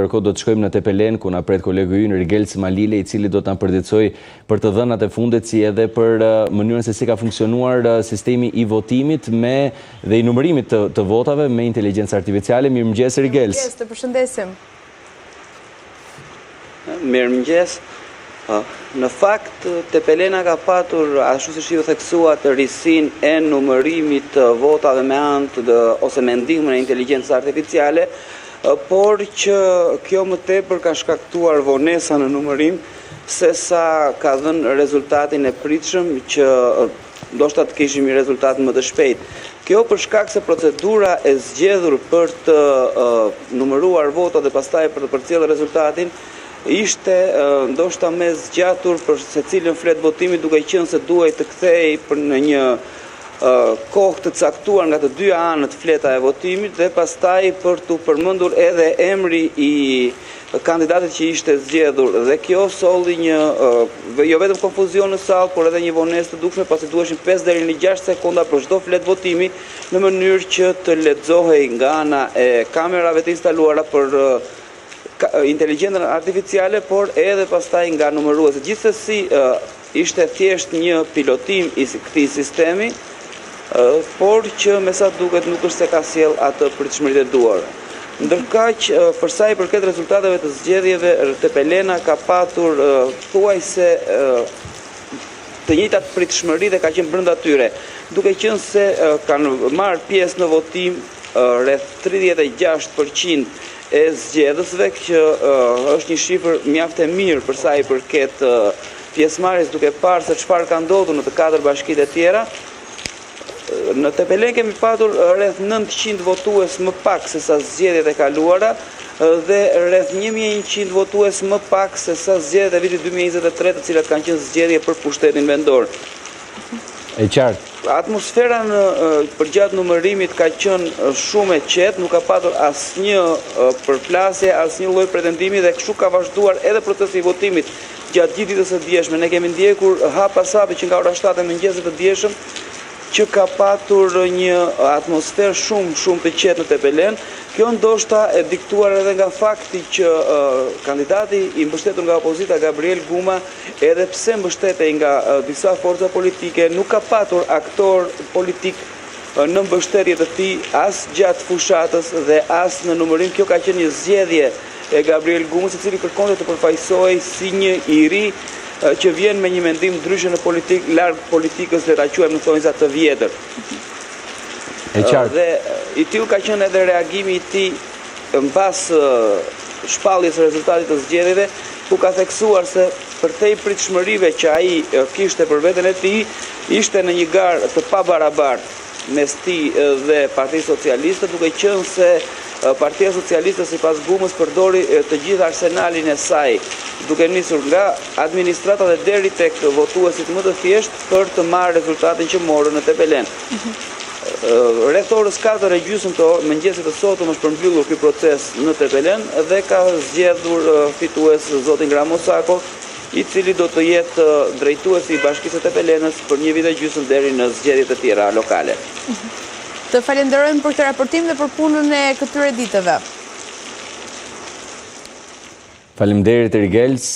Ndërkohë do të shkojmë në Tepelen, ku na pret kolegu ynë Rigels Malile, i cili do të na përditësoj për të dhënat e fundit, si edhe për mënyrën se si ka funksionuar sistemi i votimit dhe i numërimit të votave me inteligjencë artificiale. Mirëmëngjes Rigels. Mirëmëngjes, të përshëndesim. Mirëmëngjes. Në fakt, Tepelena ka patur, ashtu siç ju theksua, të risinë e numërimit të votave me anë ose me ndihmën e inteligjencës artificiale, por që kjo më tepër ka shkaktuar vonesa në numërim, se sa ka dhënë rezultatin e pritshëm që ndoshta të kishim një rezultat më të shpejt. Kjo për shkak se procedura e zgjedhur për të numëruar votat dhe pastaj për të përcjellur rezultatin ishte ndoshta më zgjatur për secilën flet votimi, duke qenë se duhej të kthehej në një kohë të caktuar nga të dyja anët fleta e votimit dhe pastaj për të përmendur edhe emri i kandidatit që ishte zgjedhur, dhe kjo solli një jo vetëm konfuzion në sallë, por edhe një vonesë të dukshme, pasi duheshin 5 deri në 6 sekonda për çdo flet votimi, në mënyrë që të lexohej nga ana e kamerave të instaluara për inteligjencën artificiale, por edhe pastaj nga numëruesi. Gjithsesi ishte thjesht një pilotim i këtij sistemi, por që me sa duket nuk është se ka sjell atë pritshmëritë e duara. Ndërkaq, për sa i përket rezultateve të zgjedhjeve, Tepelena ka patur thuajse të njëjtat pritshmëri dhe ka qenë brenda tyre, duke qenë se kanë marrë pjesë në votim rreth 36% e zgjedhësve, që është një shifër mjaft e mirë për sa i përket pjesëmarrjes, duke parë se çfarë ka ndodhur në të 4 bashkitë e tjera. Në Tepelen kemi patur rreth 900 votues më pak se sa zgjedhjet e kaluara dhe rreth 1100 votues më pak se sa zgjedhjet e vitit 2023, të cilat kanë qenë zgjedhje për pushtetin vendor. E qartë. Atmosfera përgjatë numërimit ka qenë shumë e qetë, nuk ka patur asnjë përplasje, asnjë lloj pretendimi, dhe kështu ka vazhduar edhe procesi i votimit gjatë gjithë ditës së dieshme. Ne kemi ndjekur hap pas hapi që nga ora 7 e mëngjesit të dieshëm që ka patur një atmosferë shumë të qetë në Tepelen. Kjo ndoshta e diktuar edhe nga fakti që kandidati i mbështetur nga opozita, Gabriel Guma, edhe pse mbështetej nga disa forca politike, nuk ka patur aktor politik në mbështetje të tij as gjatë fushatës dhe as në numërim. Kjo ka qenë një zgjedhje e Gabriel Gumës, i cili kërkonte të përfaqësohej si një i ri që vjen me një mendim ndryshe në politikë, larg politikës, le ta quajmë në thonjza të vjetër. Dhe i tillë ka qenë edhe reagimi i tij mbas shpalljes së rezultatit të zgjedhjeve, ku ka theksuar se përtej pritshmërive që ai kishte për veten e tij, ishte në një garë të pabarabartë mes tij dhe Partisë Socialiste, duke qenë se Partia Socialiste sipas Gumës përdori të gjithë arsenalin e saj, duke nisur nga administrata dhe deri tek votuesit më të thjeshtë për të marrë rezultatin që morën në Tepelen. Rreth orës 4:30 të mëngjesit të sotëm është përmbyllur ky proces në Tepelen dhe ka zgjedhur fitues zotin Gramosako, i cili do të jetë drejtuesi i Bashkisë së Tepelenës për 1 vit e gjysmë deri në zgjedhjet e tjera lokale. Të falenderojmë për këtë raportim dhe për punën e këtyre ditëve. Faleminderit Rigels.